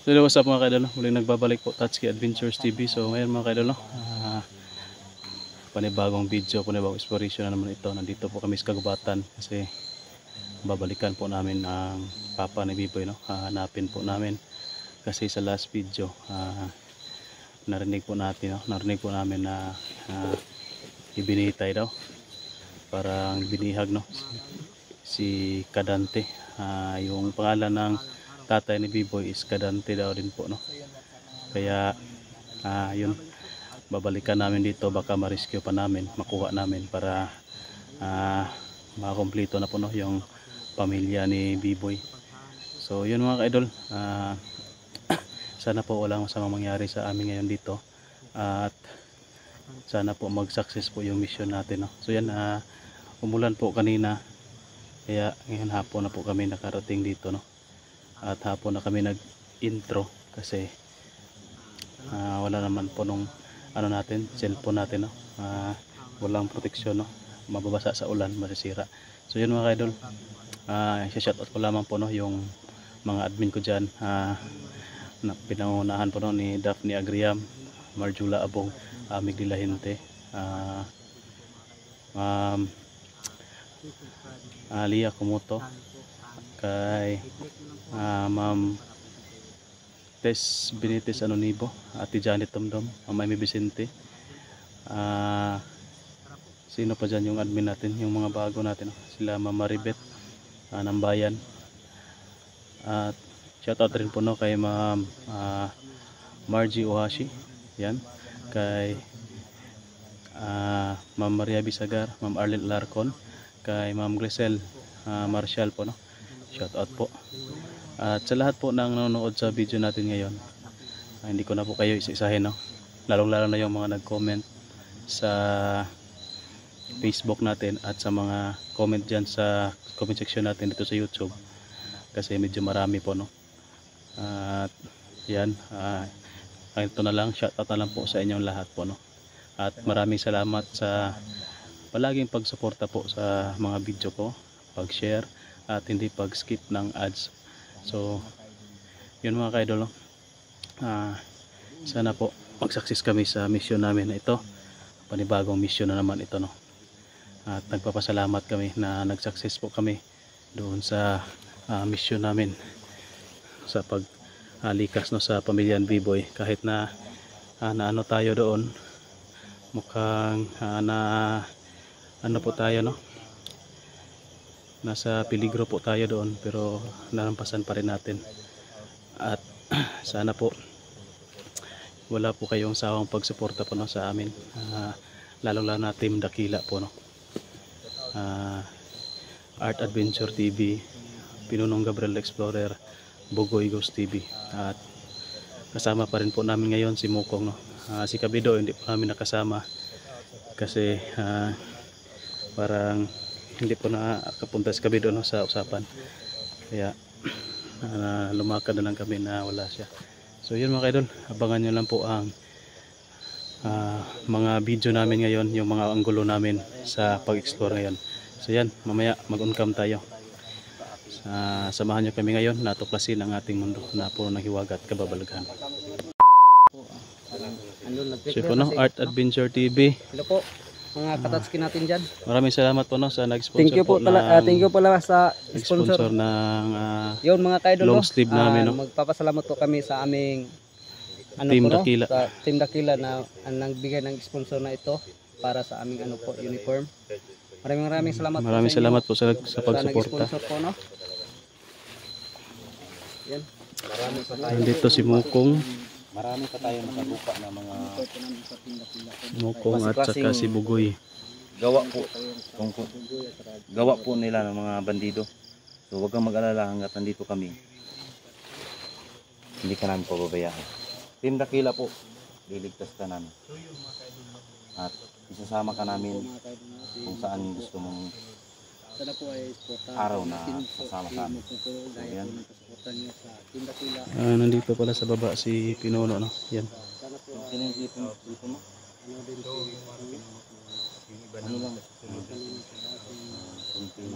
So what's up mga kaidol, no? Muling nagbabalik po Tatsuki Adventures TV. So ngayon mga kaidol, no? Panibagong video, panibagong exploration na naman ito. Nandito po kami sa kagubatan kasi babalikan po namin ang papa ni Biboy, no? Hahanapin po namin kasi sa last video narinig po namin na ibinitay daw, parang binihag, no? Si Kadante, yung pangalan ng tatay ni Biboy is Kadante daw din po, no? Kaya yun, babalikan namin dito, baka ma-rescue pa namin, makuha namin para makakompleto na po, no, yung pamilya ni Biboy. So yun mga kaidol, sana po walang masamang mangyari sa amin ngayon dito, at sana po mag-success po yung mission natin, no? So yan, umulan po kanina, kaya ngayon hapon na po kami nakarating dito, no? At hapon na kami nag-intro kasi wala naman po nung natin, cellphone natin, no? Walang proteksyon, no? Mababasa sa ulan, masisira. So yun mga kaidol, shoutout ko lamang po, no, yung mga admin ko dyan, na pinangunahan po, no, ni Daphne Agriam, Marjula Abong, Mig Dilahinte, Alia Kumoto, kay Ma'am Tess Benitez Anonibo, Ate Janet Tomdom, Ma'am Amy Vicente, sino pa dyan yung admin natin, yung mga bago natin, no? Sila Ma'am Maribet ng Bayan, at shoutout rin po, no, kay Ma'am Margie Ohashi, yan, kay Ma'am Maria Bisagar, Ma'am Arlene Larcon, kay Ma'am Grisel Marshall po, no? Shoutout po. At sa lahat po ng nanonood sa video natin ngayon, hindi ko na po kayo isa-isahin, no? Lalong-lalo na yung mga nag-comment sa Facebook natin at sa mga comment dyan sa comment section natin dito sa YouTube, kasi medyo marami po, no? At yan, ito na lang, shoutout na lang po sa inyong lahat po, no? At maraming salamat sa palaging pagsuporta po sa mga video ko, pag-share at hindi pag-skip ng ads. So yun mga kaidol, no? Sana po mag-success kami sa mission namin na ito. Panibagong mission na naman ito, no? At nagpapasalamat kami na nag-success po kami doon sa mission namin sa paglikas, no, sa pamilya ni Biboy. Kahit na ano tayo doon, mukhang ano po tayo, no? Nasa peligro po tayo doon, pero nalampasan pa rin natin. At sana po wala po kayong sawang pagsuporta po, no, sa amin, lalong na Team Dakila po, no? Art Adventure TV, Pinunong Gabriel Explorer, Bugoy Ghost TV, at kasama pa rin po namin ngayon si Mukong, no? Si Kabido hindi po namin nakasama kasi parang hindi po nakapunta si Kabido, no, sa usapan, kaya lumakad na lang kami na wala siya. So yun mga kaidol, abangan nyo lang po ang mga video namin ngayon, yung mga anggulo namin sa pag-explore ngayon. So yan, mamaya mag-on-cam tayo. Samahan nyo kami ngayon, natuklasin ang ating mundo na puro ng hiwaga at kababalaghan. So po, no, Art Adventure TV. Hello po mga katatsuki natin dyan. Maraming salamat po, no, sa nag-sponsor. Thank you po pala sa sponsor ng yun mga kaidol, long sleeve namin, no? Magpapasalamat po kami sa aming Team Dakila, sa Team Dakila na nagbigay ng sponsor na ito para sa aming uniform. Maraming salamat. Maraming salamat po sa pagsuporta. No? Yan. Nandito si Mukong. Marami pa tayo nakabuka na mga Mukong at saka si Bugoy. gawa po nila ng mga bandido. So huwag kang mag-alala hanggat nandito kami. Hindi ka namin pababayaan. Team Dakila po, liligtas ka namin. At isasama ka namin kung saan gusto mong araw na kasama sa amin. So, yan. Nandito pala sa baba si Pinuno, no? Yan. Sino yung dito mo? Ano lang? kunting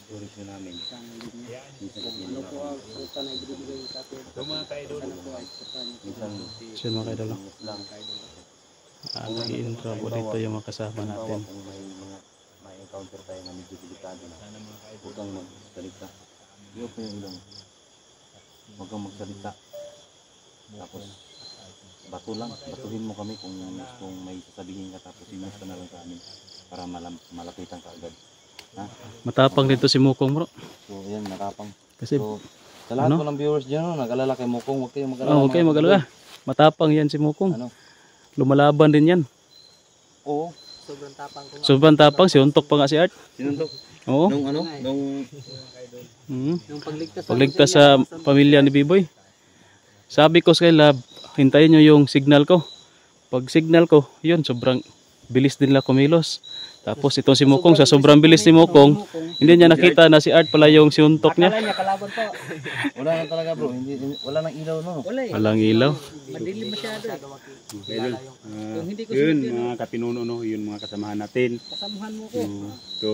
storage namin. Minsan kasi Ano po ang resulta na ibibigay sa atin? Mga kaidol. Ano po ang resulta niyo? minsan So yun mga kaidol, no? lang. Nag-i-intro po dito yung mga kasama natin. Kung may encounter tayo na medyo delikado na, huwag kang magsalita. Iyo po yung ilong. Huwag kang magsalita. Tapos, batuhin mo kami kung may sasabihin ka, tapos imus ka na lang sa amin para malapitan ka agad. Ha? Matapang dito si Mukong bro. So, yan, nakapang. Kasi So, sa lahat ano? po ng viewers dyan, nag-alala kay Mukong, huwag kayong mag-alala. okay, mag-alala. Matapang yan si Mukong. Ano? Lumalaban din yan. Oo. Sobrang tapang ko nga. Sobrang tapang, si Untok pa nga si Art. Sinuntok. Oo. Nung ano? Nung Yung Pagligtas sa pamilya ni Biboy. Sabi ko sa Lab, hintayin nyo yung signal ko. Pag signal ko, yun, sobrang bilis din nila kumilos. Tapos itong si Mukong, sa sobrang bilis ni Mukong, hindi niya nakita na si Art pala yung siuntok niya. Akala niya kalaban po. wala na talaga bro, wala nang ilaw no. Wala eh. Walang ilaw. Madilim masyado eh. Idol. Yung hindi ko Yun, sunod yun, mga kapinuno, no? Yun mga kasamahan natin. kasamuhan mo ko. So,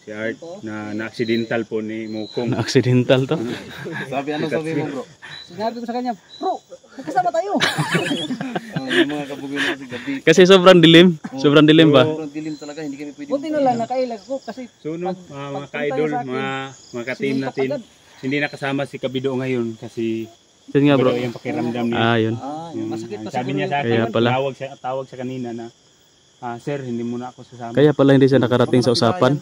si Art na accidental po ni Mukong. Na-accidental to. Sabi mo bro? Sinabi ko sa kanya, bro, magkasama tayo. Yung mga kabugoy na kasi gabi. Kasi sobrang dilim. Sobrang dilim ba? Sobrang dilim talaga, hindi kami pwede. Buti na lang nakailag ko kasi So, no, mga pagpunta ka-idol, niya sa akin, mga ka-team sinuntok natin, agad. hindi nakasama si Kabido ngayon kasi Yun nga bro. yung pakiramdam niya. Yun. Yung, masakit pa sabi siguro niya sa yung akin, Kaya pala. tawag sa kanina na, sir, hindi mo na ako sasama. Kaya pala hindi siya nakarating sa usapan.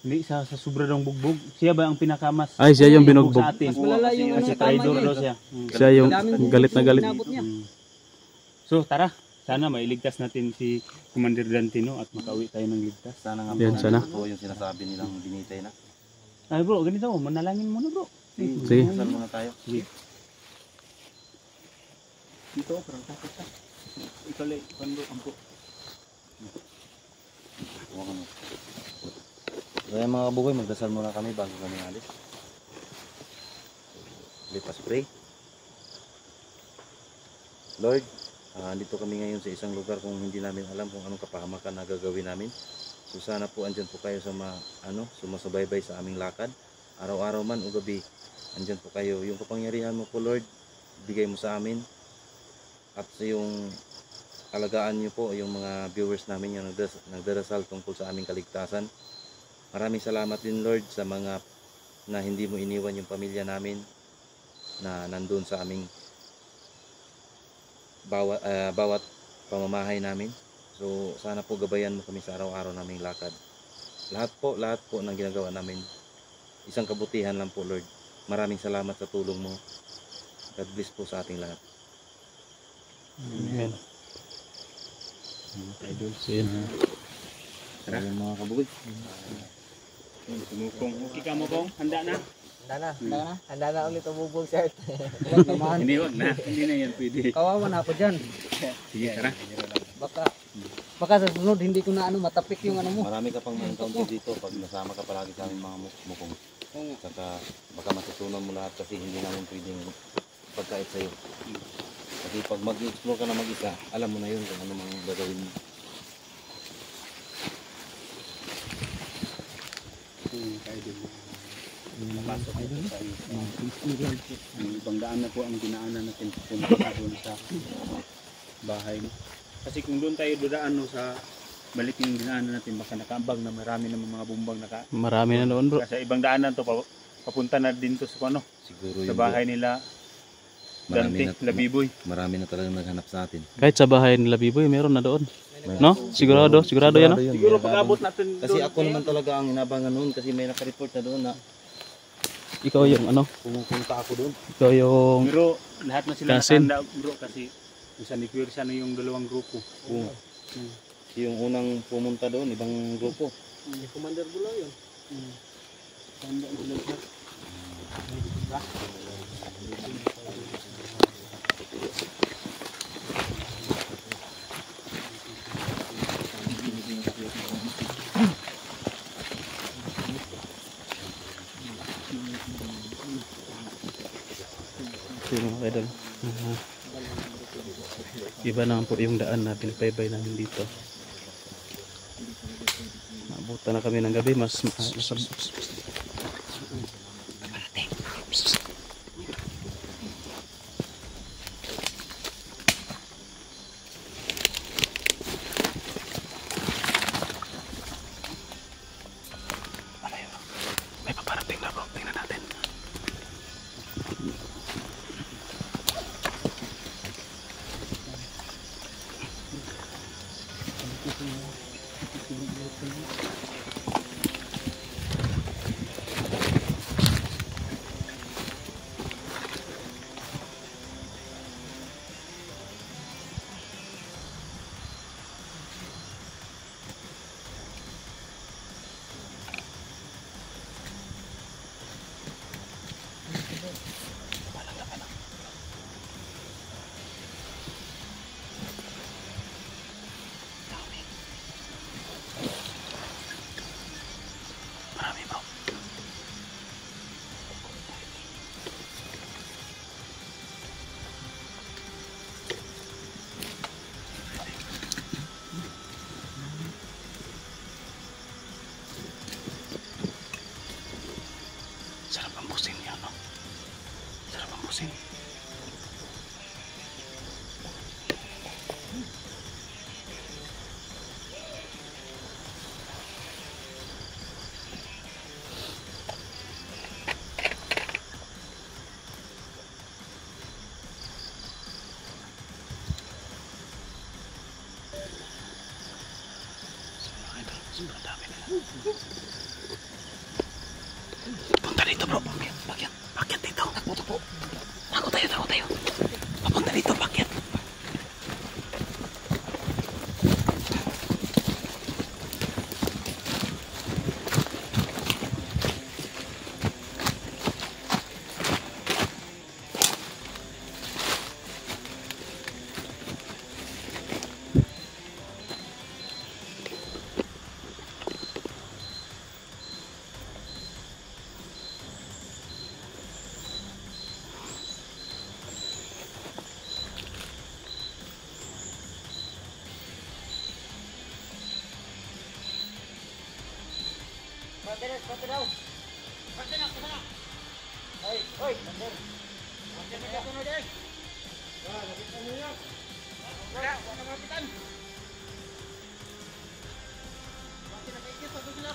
Hindi, sa sobra ng bugbog. Siya ba ang pinakamas? Ay, siya yung bugbog binugbog. sa atin. mas malala yung Kasi ano, tama traidor niya daw eh. siya. Siya yung Daming galit na galit. inabot niya. So, tara. Sana mailigtas natin si Commander Dantino at makauwi tayo ng ligtas. Sana nga Yan, sana. totoo yung sinasabi nilang binitay na. Ay bro, ganito. Manalangin muna bro. Sige. Saan muna tayo? Sige. Dito, parang takot ka. Ikaw lang, pando, ampo. Huwag ano. So yan mga kabugoy, magdasal muna kami bago kami alis. Let us pray. Lord, dito kami ngayon sa isang lugar kung hindi namin alam kung anong kapahamakan na gagawin namin. So sana po andyan po kayo sa sumasubaybay sa aming lakad. Araw-araw man o gabi, andyan po kayo. Yung kapangyarihan mo po Lord, bigay mo sa amin. At sa yung alagaan niyo po yung mga viewers namin yung nagdarasal tungkol sa aming kaligtasan. Maraming salamat din Lord sa mga na hindi mo iniwan yung pamilya namin na nandun sa aming bawat pamamahay namin. So sana po gabayan mo kami sa araw-araw naming lakad. Lahat po ng ginagawa namin isang kabutihan lang po Lord. Maraming salamat sa tulong mo. God bless po sa ating lahat. Amen. Idol. So yun. Tara mga kabugoy. Sumukong. Okay ka mo kong? Handa na? Handa na ulit umubog siya. Hindi, wag na. Hindi na yan pwede. Kawawa na ako dyan. Sige, tara. Baka sa sunod hindi ko na matapik yung ano mo. Marami ka pang encounter dito pag nasama ka palagi sa aming mga mukong. Saka baka matutunan mo lahat kasi hindi namin pwedeng pagkait sa'yo. Kasi pag mag-explore ka na mag-isa, alam mo na yun kung ano mang gagawin mo. Ka-idol. Napasok ko sa iyo. Ang ibang daan na po ang dinaanan natin pupunta doon sa bahay. Kasi kung doon tayo dudaan no, sa balik yung dinaanan natin, baka nakaambag na marami naman mga bumbang Marami na doon bro. Kasi ibang daanan to, papunta na din to sa ano, Siguro sa yung bahay nila Dante, Labiboy. marami na talagang naghanap sa atin. Kahit sa bahay nila Biboy, meron na doon. No? Sigurado yan no? Siguro pag-abot natin Kasi doon, ako naman talaga ang inabangan noon kasi may nakareport na doon na Ikaw yung ano? pumupunta ako doon. Ikaw yung pero lahat na sila Kasin. nakahanda bro kasi isa ni Quirsa na yung dalawang grupo. Yung unang pumunta doon, ibang grupo. Commander Bulaw yun. Handa sila lahat. Sino mga idol? Iba naman po yung daan na pinapaybay namin dito. Mabuti Punta na kami ng gabi, mas may paparating na bro. Tingnan natin. Marami bro. Sarap ang busin niya, no? Sarap ang busin. Sobrang dami nila. Punta dito bro. Pakyat. Pakyat dito. Takbo. Takbo tayo. Papunta dito, pakyat.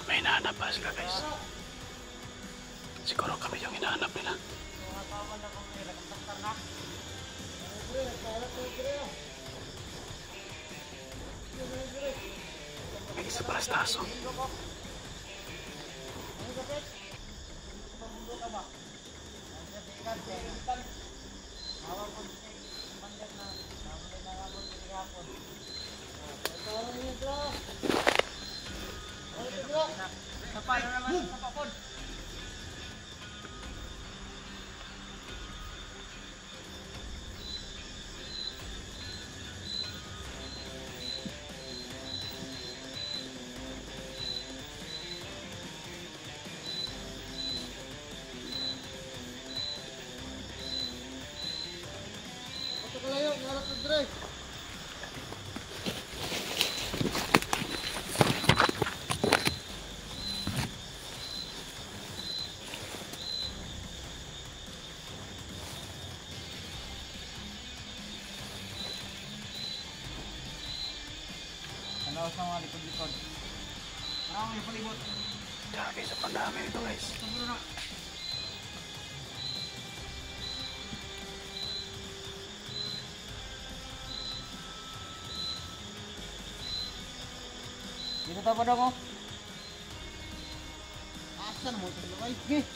May hinahanap pa sila guys. Siguro kami yung hinahanap nila. May isa pa staso. Ano sa mga likod-likod? Marami palibot. Tsaka guys, ang dami nito guys. Dito tayo pa daw mo. Asan mo ito? Ay, sige.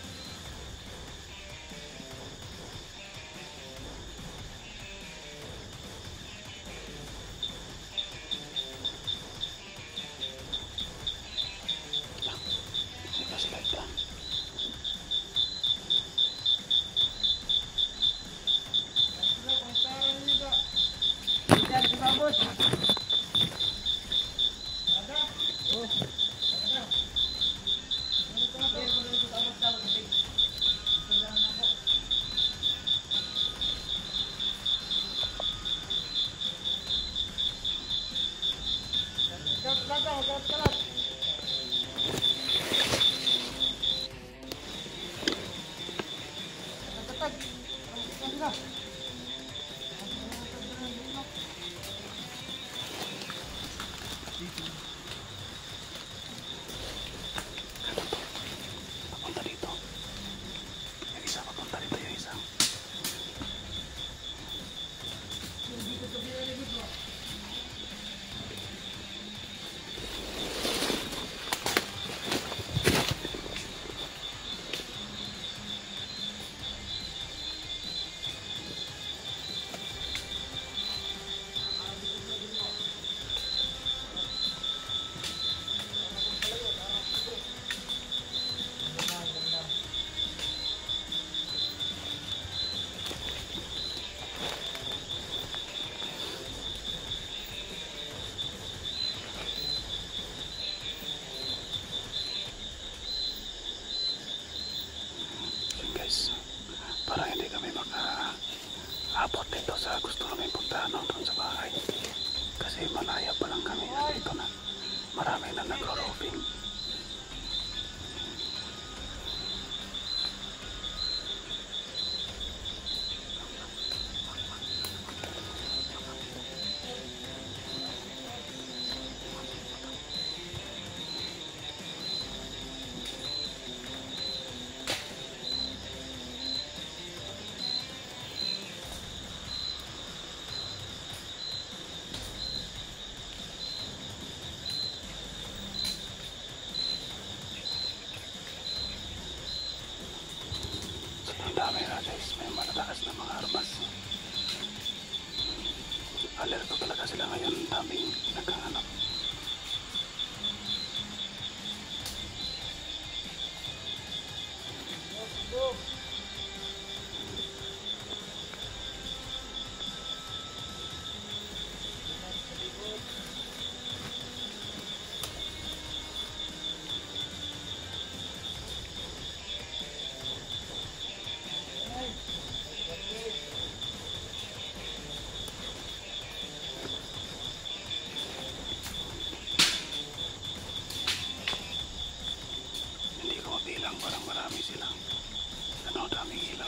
sila ngayon. Daming nagkahanap. Hindi ko mabilang, parang marami sila. Ano, daming ilaw.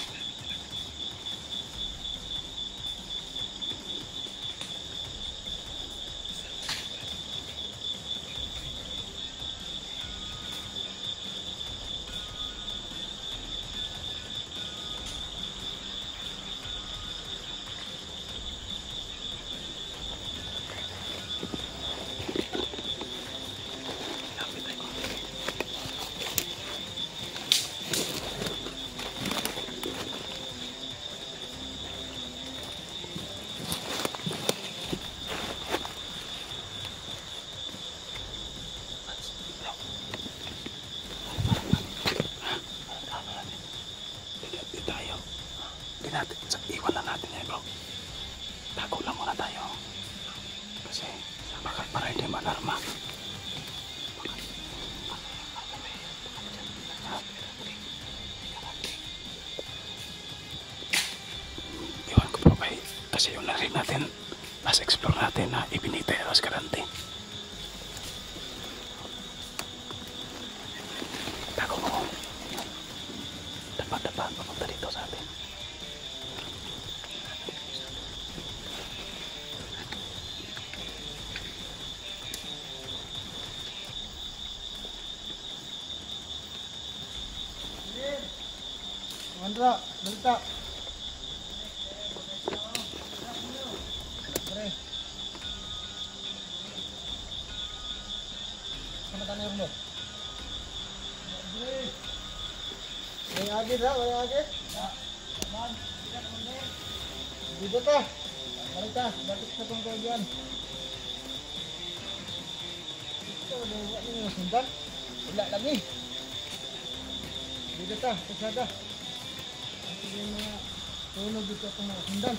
Hindi tayo. Hindi natin. Iwan lang natin yan, bro. Tago lang muna tayo. Kasi baka para hindi malarma. Iwan ko, bro, kay kasi yung narinig natin last explore natin na Ibinita Eros Karante. Tago mo. Dapat papunta dito sa atin. Andra, balita. Sama tanah mo. May agi ra, may agi. Dito ta. Balita, dapat sa tong kagian. Ito na yung sundan. Wala lagi. Dito ta, kasada. Yung mga tulog dito itong mga sundan.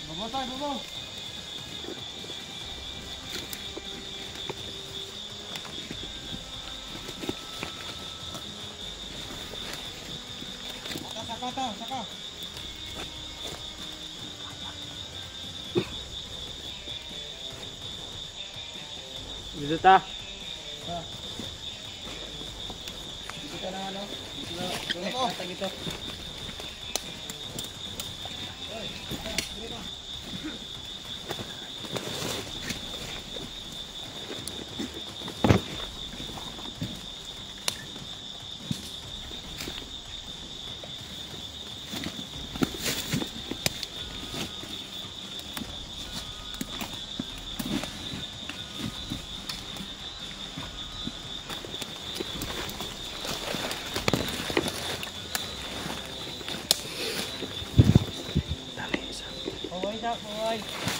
Babaw tayo, babaw. Saka. Dito ta. Dito na ano? Dito. Dito. Dali, isa. Boy.